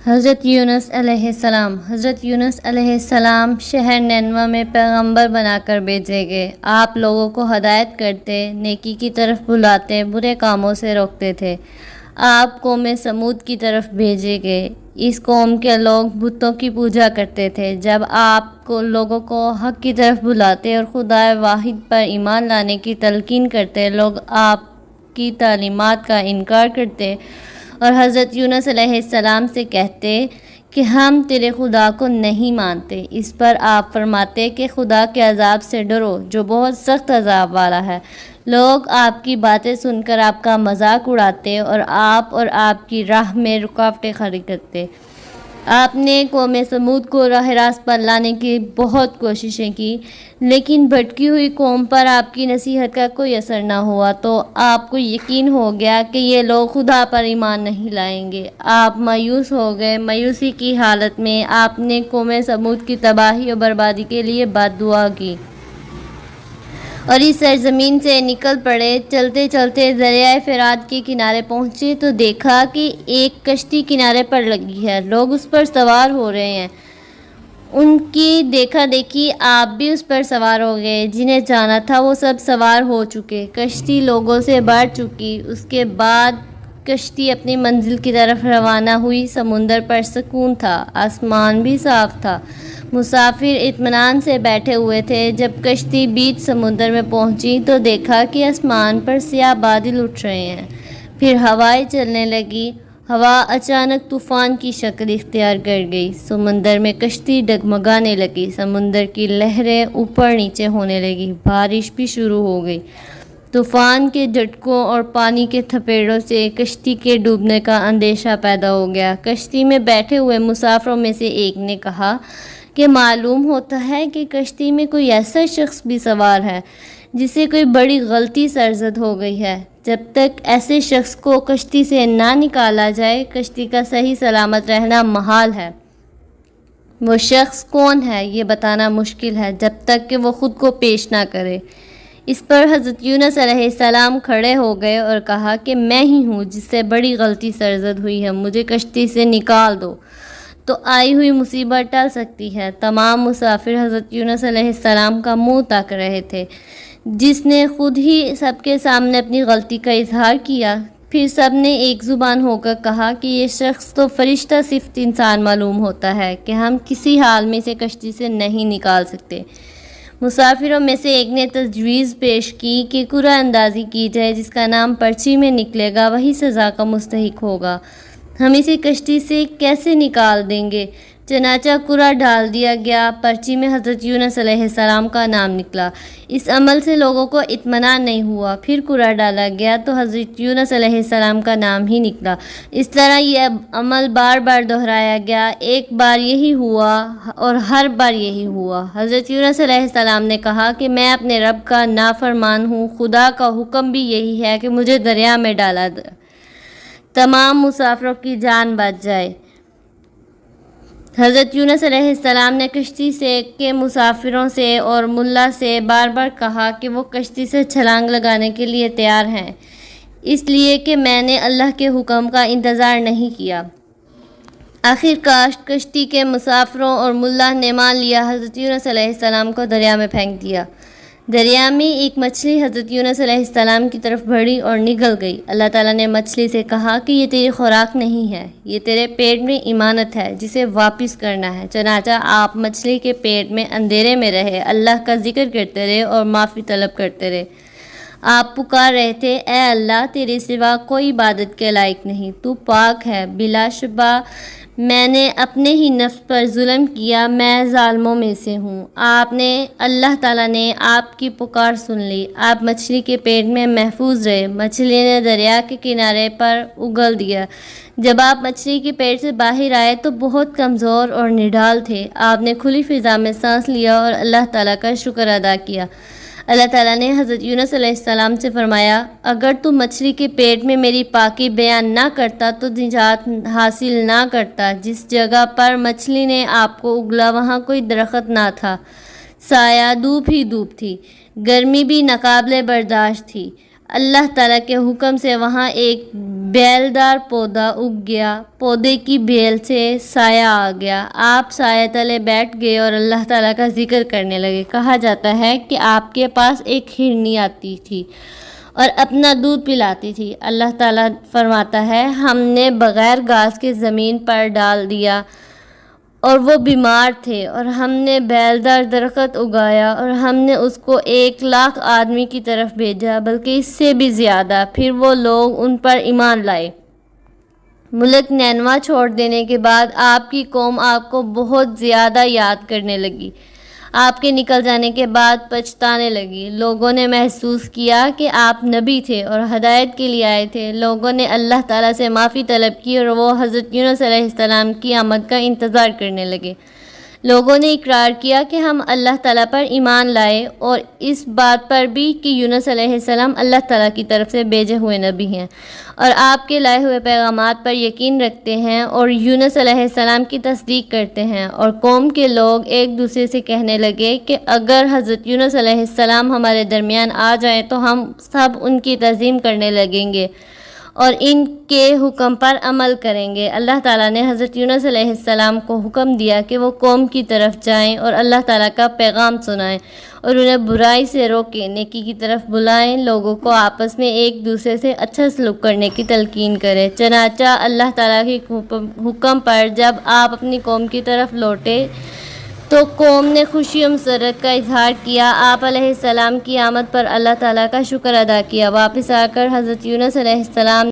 حضرت یونس علیہ السلام شہر نینوا میں پیغمبر بنا کر بھیجے گئے۔ آپ لوگوں کو ہدایت کرتے، نیکی کی طرف بلاتے، برے کاموں سے روکتے تھے۔ آپ قوم سمود کی طرف بھیجے گئے۔ اس قوم کے لوگ بتوں کی پوجا کرتے تھے۔ جب آپ لوگوں کو حق کی طرف بلاتے اور خدا واحد پر ایمان لانے کی تلقین کرتے، لوگ آپ کی تعلیمات کا انکار کرتے اور حضرت یونس علیہ السلام سے کہتے کہ ہم تیرے خدا کو نہیں مانتے۔ اس پر آپ فرماتے کہ خدا کے عذاب سے ڈرو جو بہت سخت عذاب والا ہے۔ لوگ آپ کی باتیں سن کر آپ کا مذاق اڑاتے اور آپ کی راہ میں رکاوٹیں کھڑی کرتے۔ آپ نے قوم سمود کو راہ راست پر لانے کی بہت کوششیں کی، لیکن بھٹکی ہوئی قوم پر آپ کی نصیحت کا کوئی اثر نہ ہوا، تو آپ کو یقین ہو گیا کہ یہ لوگ خدا پر ایمان نہیں لائیں گے۔ آپ مایوس ہو گئے۔ مایوسی کی حالت میں آپ نے قوم سمود کی تباہی اور بربادی کے لیے بد دعا کی اور اس سرزمین سے نکل پڑے۔ چلتے چلتے دریائے فرات کے کنارے پہنچے تو دیکھا کہ ایک کشتی کنارے پر لگی ہے، لوگ اس پر سوار ہو رہے ہیں۔ ان کی دیکھا دیکھی آپ بھی اس پر سوار ہو گئے۔ جنہیں جانا تھا وہ سب سوار ہو چکے۔ کشتی لوگوں سے بھر چکی۔ اس کے بعد کشتی اپنی منزل کی طرف روانہ ہوئی۔ سمندر پر سکون تھا، آسمان بھی صاف تھا۔ مسافر اطمینان سے بیٹھے ہوئے تھے۔ جب کشتی بیچ سمندر میں پہنچی تو دیکھا کہ آسمان پر سیاہ بادل اٹھ رہے ہیں۔ پھر ہوائیں چلنے لگی۔ ہوا اچانک طوفان کی شکل اختیار کر گئی۔ سمندر میں کشتی ڈگمگانے لگی۔ سمندر کی لہریں اوپر نیچے ہونے لگی۔ بارش بھی شروع ہو گئی۔ طوفان کے جھٹکوں اور پانی کے تھپیڑوں سے کشتی کے ڈوبنے کا اندیشہ پیدا ہو گیا۔ کشتی میں بیٹھے ہوئے مسافروں میں سے ایک نے کہا کہ معلوم ہوتا ہے کہ کشتی میں کوئی ایسا شخص بھی سوار ہے جسے کوئی بڑی غلطی سرزد ہو گئی ہے۔ جب تک ایسے شخص کو کشتی سے نہ نکالا جائے، کشتی کا صحیح سلامت رہنا محال ہے۔ وہ شخص کون ہے یہ بتانا مشکل ہے جب تک کہ وہ خود کو پیش نہ کرے۔ اس پر حضرت یونس علیہ السلام کھڑے ہو گئے اور کہا کہ میں ہی ہوں جس سے بڑی غلطی سرزد ہوئی ہے، مجھے کشتی سے نکال دو تو آئی ہوئی مصیبت ٹل سکتی ہے۔ تمام مسافر حضرت یونس علیہ السلام کا منہ تاک رہے تھے، جس نے خود ہی سب کے سامنے اپنی غلطی کا اظہار کیا۔ پھر سب نے ایک زبان ہو کر کہا کہ یہ شخص تو فرشتہ صفت انسان معلوم ہوتا ہے کہ ہم کسی حال میں اسے کشتی سے نہیں نکال سکتے۔ مسافروں میں سے ایک نے تجویز پیش کی کہ قرعہ اندازی کی جائے، جس کا نام پرچی میں نکلے گا وہی سزا کا مستحق ہوگا۔ ہم اسے کشتی سے کیسے نکال دیں گے؟ چنانچہ قرعہ ڈال دیا گیا۔ پرچی میں حضرت یونس علیہ السلام کا نام نکلا۔ اس عمل سے لوگوں کو اطمینان نہیں ہوا۔ پھر قرعہ ڈالا گیا تو حضرت یونس علیہ السلام کا نام ہی نکلا۔ اس طرح یہ عمل بار بار دہرایا گیا۔ ایک بار یہی ہوا اور ہر بار یہی ہوا۔ حضرت یونس علیہ السلام نے کہا کہ میں اپنے رب کا نافرمان ہوں، خدا کا حکم بھی یہی ہے کہ مجھے دریا میں ڈالا دے، تمام مسافروں کی جان بچ جائے۔ حضرت یونس علیہ السلام نے کشتی سے کے مسافروں سے اور ملا سے بار بار کہا کہ وہ کشتی سے چھلانگ لگانے کے لیے تیار ہیں، اس لیے کہ میں نے اللہ کے حکم کا انتظار نہیں کیا۔ آخر کار کشتی کے مسافروں اور ملا نے مان لیا۔ حضرت یونس علیہ السلام کو دریا میں پھینک دیا۔ دریا میں ایک مچھلی حضرت یونس علیہ السلام کی طرف بڑھی اور نگل گئی۔ اللہ تعالیٰ نے مچھلی سے کہا کہ یہ تیری خوراک نہیں ہے، یہ تیرے پیٹ میں امانت ہے جسے واپس کرنا ہے۔ چنانچہ آپ مچھلی کے پیٹ میں اندھیرے میں رہے، اللہ کا ذکر کرتے رہے اور معافی طلب کرتے رہے۔ آپ پکار رہے تھے، اے اللہ، تیرے سوا کوئی عبادت کے لائق نہیں، تو پاک ہے۔ بلا شبہ میں نے اپنے ہی نفس پر ظلم کیا، میں ظالموں میں سے ہوں۔ اللہ تعالیٰ نے آپ کی پکار سن لی۔ آپ مچھلی کے پیٹ میں محفوظ رہے۔ مچھلی نے دریا کے کنارے پر اگل دیا۔ جب آپ مچھلی کے پیٹ سے باہر آئے تو بہت کمزور اور نڈھال تھے۔ آپ نے کھلی فضا میں سانس لیا اور اللہ تعالیٰ کا شکر ادا کیا۔ اللہ تعالیٰ نے حضرت یونس علیہ السلام سے فرمایا، اگر تو مچھلی کے پیٹ میں میری پاکی بیان نہ کرتا تو نجات حاصل نہ کرتا۔ جس جگہ پر مچھلی نے آپ کو اگلا وہاں کوئی درخت نہ تھا، سایہ دھوپ ہی دھوپ تھی، گرمی بھی ناقابل برداشت تھی۔ اللہ تعالیٰ کے حکم سے وہاں ایک بیلدار پودا اگ گیا، پودے کی بیل سے سایہ آ گیا، آپ سایہ تلے بیٹھ گئے اور اللہ تعالیٰ کا ذکر کرنے لگے۔ کہا جاتا ہے کہ آپ کے پاس ایک ہرنی آتی تھی اور اپنا دودھ پلاتی تھی۔ اللہ تعالیٰ فرماتا ہے ہم نے بغیر گھاس کے زمین پر ڈال دیا اور وہ بیمار تھے، اور ہم نے بیلدار درخت اگایا اور ہم نے اس کو 1,00,000 آدمی کی طرف بھیجا، بلکہ اس سے بھی زیادہ، پھر وہ لوگ ان پر ایمان لائے۔ ملک نینوا چھوڑ دینے کے بعد آپ کی قوم آپ کو بہت زیادہ یاد کرنے لگی۔ آپ کے نکل جانے کے بعد پچھتانے لگی۔ لوگوں نے محسوس کیا کہ آپ نبی تھے اور ہدایت کے لیے آئے تھے۔ لوگوں نے اللہ تعالیٰ سے معافی طلب کی اور وہ حضرت یونس علیہ السلام کی آمد کا انتظار کرنے لگے۔ لوگوں نے اقرار کیا کہ ہم اللہ تعالیٰ پر ایمان لائے، اور اس بات پر بھی کہ یونس علیہ السلام اللہ تعالیٰ کی طرف سے بھیجے ہوئے نبی ہیں، اور آپ کے لائے ہوئے پیغامات پر یقین رکھتے ہیں اور یونس علیہ السلام کی تصدیق کرتے ہیں۔ اور قوم کے لوگ ایک دوسرے سے کہنے لگے کہ اگر حضرت یونس علیہ السلام ہمارے درمیان آ جائیں تو ہم سب ان کی تعظیم کرنے لگیں گے اور ان کے حکم پر عمل کریں گے۔ اللہ تعالیٰ نے حضرت یونس علیہ السلام کو حکم دیا کہ وہ قوم کی طرف جائیں اور اللہ تعالیٰ کا پیغام سنائیں اور انہیں برائی سے روکیں، نیکی کی طرف بلائیں، لوگوں کو آپس میں ایک دوسرے سے اچھا سلوک کرنے کی تلقین کریں۔ چنانچہ اللہ تعالیٰ کے حکم پر جب آپ اپنی قوم کی طرف لوٹے تو قوم نے خوشی و مسرت کا اظہار کیا۔ آپ علیہ السلام کی آمد پر اللہ تعالیٰ کا شکر ادا کیا۔ واپس آ کر حضرت یونس علیہ السلام